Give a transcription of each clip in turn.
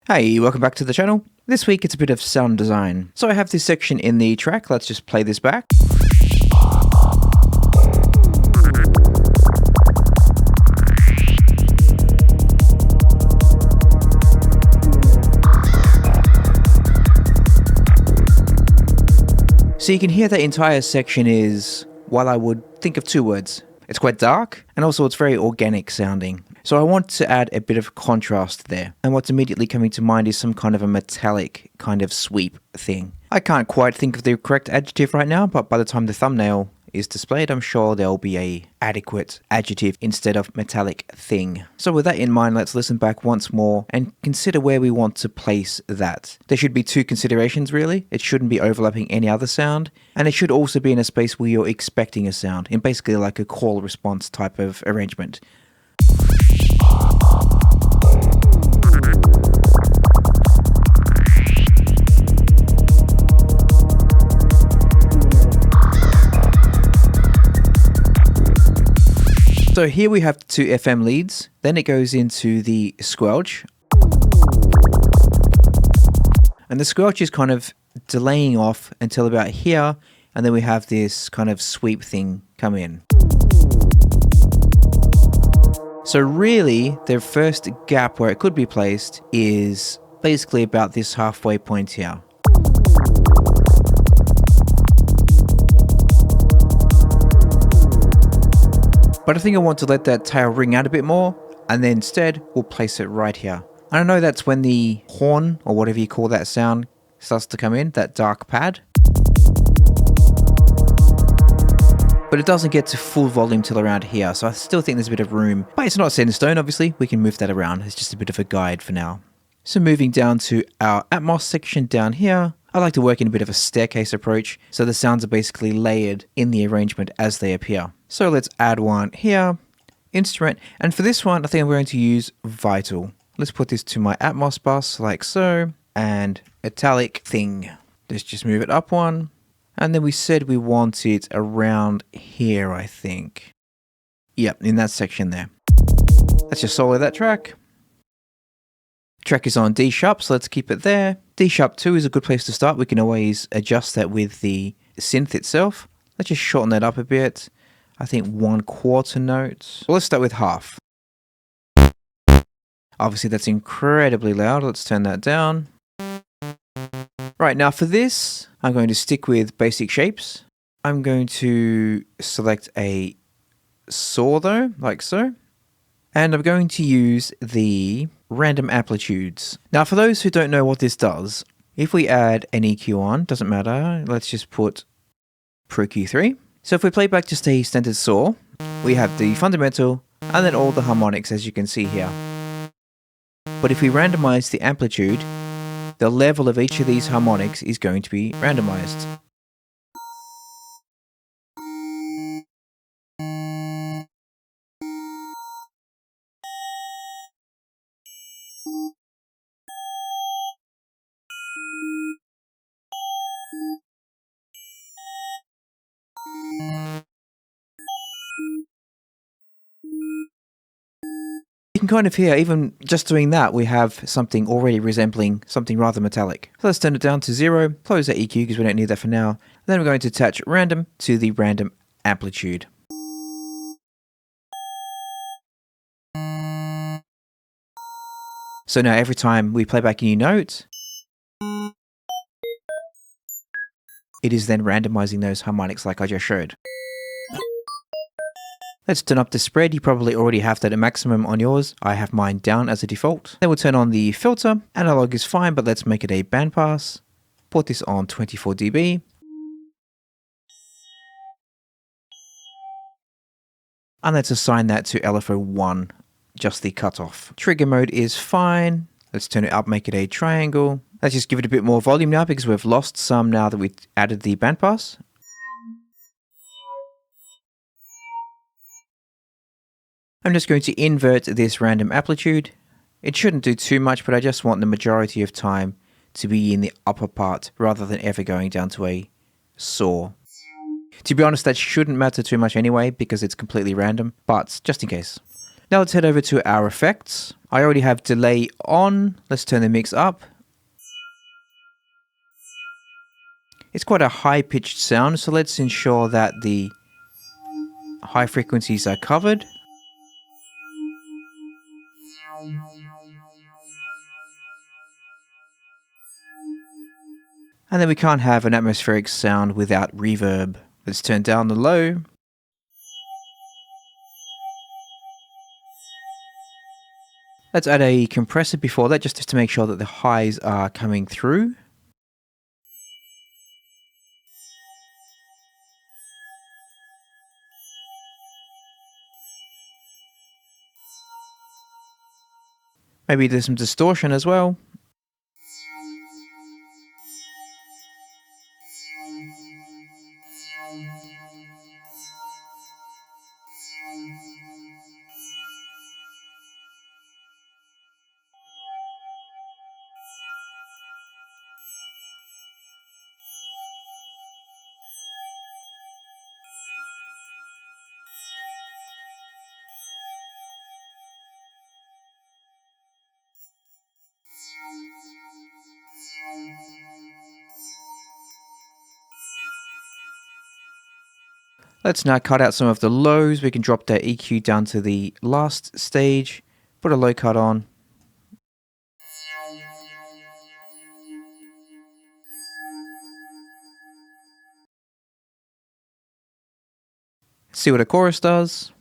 Hey, welcome back to the channel. This week it's a bit of sound design. So I have this section in the track, let's just play this back. So you can hear that entire section is, well, I would think of two words. It's quite dark, and also it's very organic sounding. So I want to add a bit of contrast there. And what's immediately coming to mind is some kind of a metallic kind of sweep thing. I can't quite think of the correct adjective right now, but by the time the thumbnail is displayed, I'm sure there'll be a adequate adjective instead of metallic thing. So with that in mind, let's listen back once more and consider where we want to place that. There should be two considerations really. It shouldn't be overlapping any other sound, and it should also be in a space where you're expecting a sound, in basically like a call response type of arrangement. So here we have two FM leads, then it goes into the squelch. And the squelch is kind of delaying off until about here, and then we have this kind of sweep thing come in. So really, the first gap where it could be placed is basically about this halfway point here. But I think I want to let that tail ring out a bit more, and then instead we'll place it right here. And I know that's when the horn, or whatever you call that sound, starts to come in, that dark pad. But it doesn't get to full volume till around here, so I still think there's a bit of room. But it's not set in stone, obviously, we can move that around. It's just a bit of a guide for now. So moving down to our Atmos section down here, I like to work in a bit of a staircase approach, so the sounds are basically layered in the arrangement as they appear. So let's add one here, instrument, and for this one I think I'm going to use Vital. Let's put this to my Atmos bus like so, and Italic thing. Let's just move it up one, and then we said we want it around here, I think. Yep, in that section there. Let's just solo that track. Track is on D sharp, so let's keep it there. D sharp 2 is a good place to start. We can always adjust that with the synth itself. Let's just shorten that up a bit. I think 1/4 note. Well, let's start with half. Obviously that's incredibly loud. Let's turn that down. Right, now for this, I'm going to stick with basic shapes. I'm going to select a saw though, like so. And I'm going to use the random amplitudes. Now for those who don't know what this does, if we add an EQ on, doesn't matter, let's just put Pro Q3. So if we play back just a standard saw, we have the fundamental and then all the harmonics as you can see here. But if we randomize the amplitude, the level of each of these harmonics is going to be randomized. You can kind of hear, even just doing that, we have something already resembling something rather metallic. So let's turn it down to 0, close that EQ because we don't need that for now. Then we're going to attach random to the random amplitude. So now every time we play back a new note, it is then randomizing those harmonics like I just showed. Let's turn up the spread. You probably already have that at maximum on yours. I have mine down as a default. Then we'll turn on the filter. Analog is fine, but let's make it a bandpass. Put this on 24 dB. And let's assign that to LFO 1, just the cutoff. Trigger mode is fine. Let's turn it up, make it a triangle. Let's just give it a bit more volume now because we've lost some now that we've added the bandpass. I'm just going to invert this random amplitude. It shouldn't do too much, but I just want the majority of time to be in the upper part rather than ever going down to a saw. To be honest, that shouldn't matter too much anyway because it's completely random, but just in case. Now let's head over to our effects. I already have delay on. Let's turn the mix up. It's quite a high-pitched sound, so let's ensure that the high frequencies are covered. And then we can't have an atmospheric sound without reverb. Let's turn down the low. Let's add a compressor before that, just to make sure that the highs are coming through. Maybe there's some distortion as well. Let's now cut out some of the lows. We can drop that EQ down to the last stage, put a low cut on. See what a chorus does.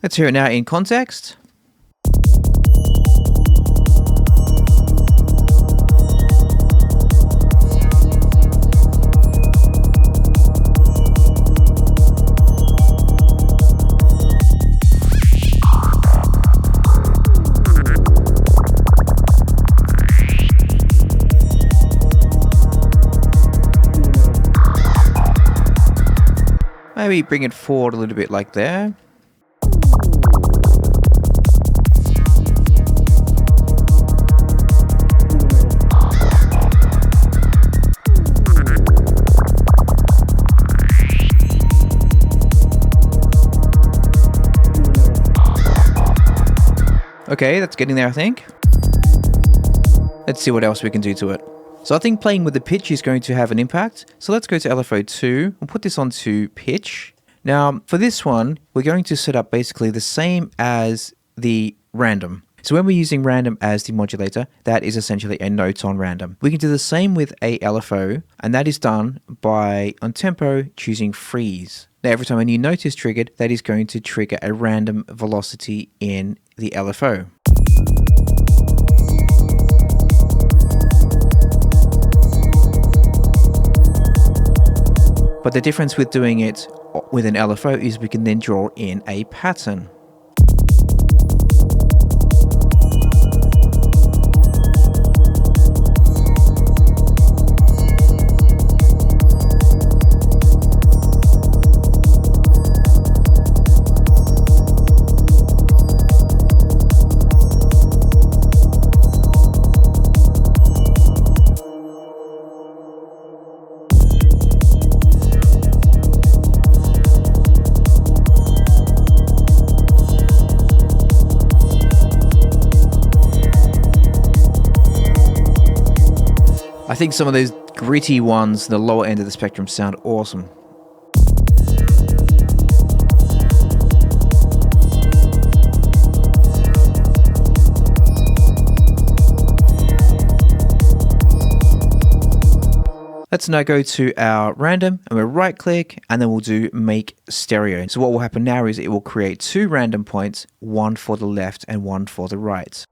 Let's hear it now in context. Maybe bring it forward a little bit like there. Okay, that's getting there, I think. Let's see what else we can do to it. So I think playing with the pitch is going to have an impact. So let's go to LFO 2 and put this onto pitch. Now, for this one, we're going to set up basically the same as the random. So when we're using random as the modulator, that is essentially a note on random. We can do the same with a LFO, and that is done by, on tempo, choosing freeze. Now, every time a new note is triggered, that is going to trigger a random velocity in the LFO. But the difference with doing it with an LFO is we can then draw in a pattern. I think some of those gritty ones, the lower end of the spectrum, sound awesome. Let's now go to our random and we'll right click and then we'll do make stereo. So what will happen now is it will create two random points, one for the left and one for the right.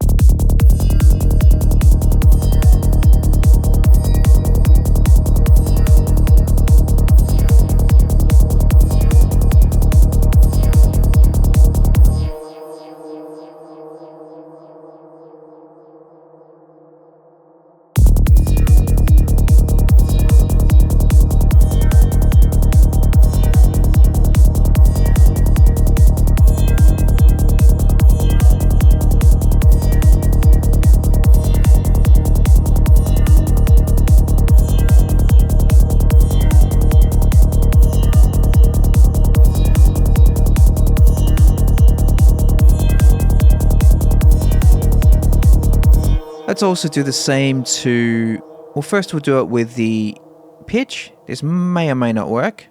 Let's also do the same to, well, first we'll do it with the pitch. This may or may not work.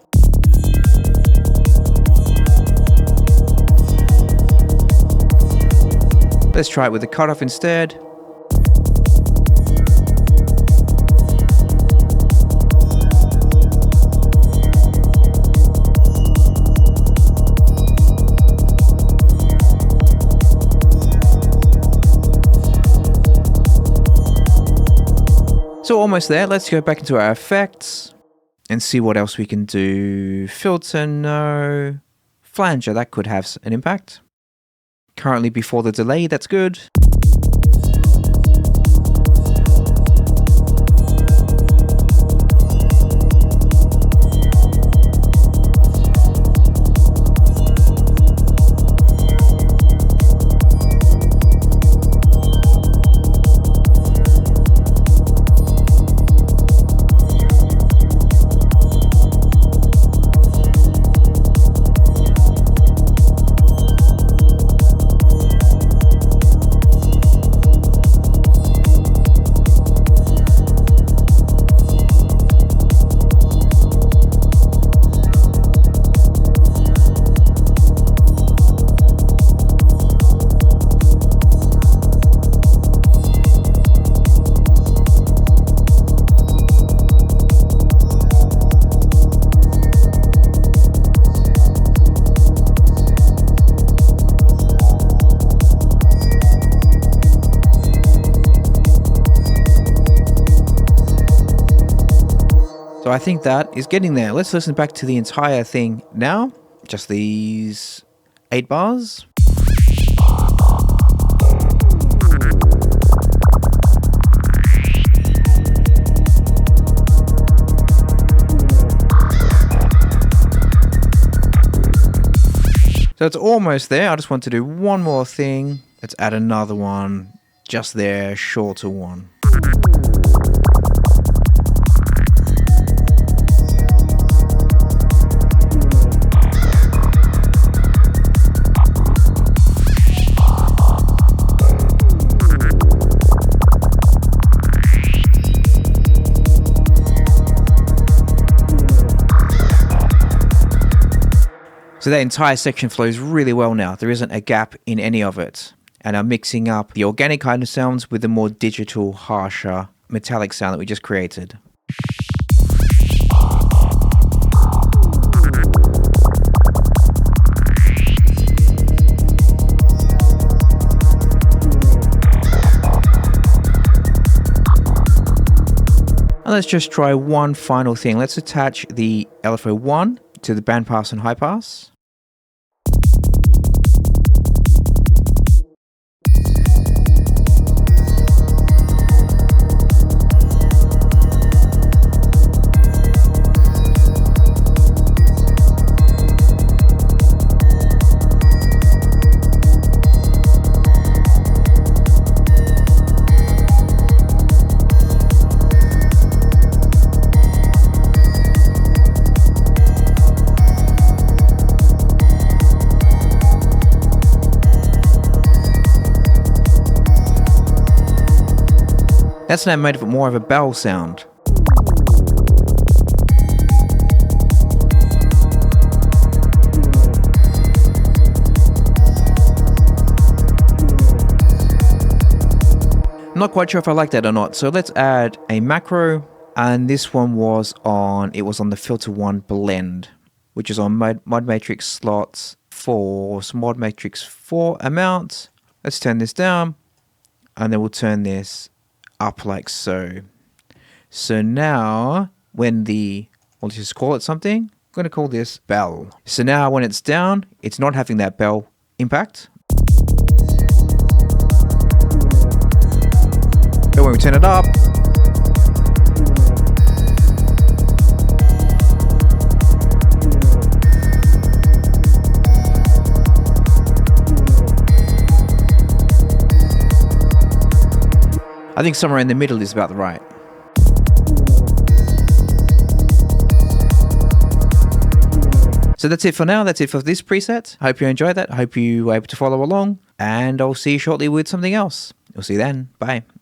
Let's try it with the cutoff instead. So almost there. Let's go back into our effects and see what else we can do. Filter, no. Flanger, that could have an impact. Currently before the delay, that's good. So I think that is getting there. Let's listen back to the entire thing now. Just these 8 bars. So it's almost there. I just want to do one more thing. Let's add another one just there, shorter one. So that entire section flows really well now. There isn't a gap in any of it. And I'm mixing up the organic kind of sounds with the more digital, harsher, metallic sound that we just created. And let's just try one final thing. Let's attach the LFO1 to the bandpass and high pass. That's now made it more of a bell sound. I'm not quite sure if I like that or not, so let's add a macro, and this one was on the filter 1 blend, which is on mod matrix slots 4, so mod matrix 4 amount. Let's turn this down, and then we'll turn this up like so. So now when we'll just call it something. I'm going to call this bell. So now when it's down, it's not having that bell impact. But when we turn it up, I think somewhere in the middle is about right. So that's it for now. That's it for this preset. I hope you enjoyed that. I hope you were able to follow along. And I'll see you shortly with something else. We'll see you then. Bye.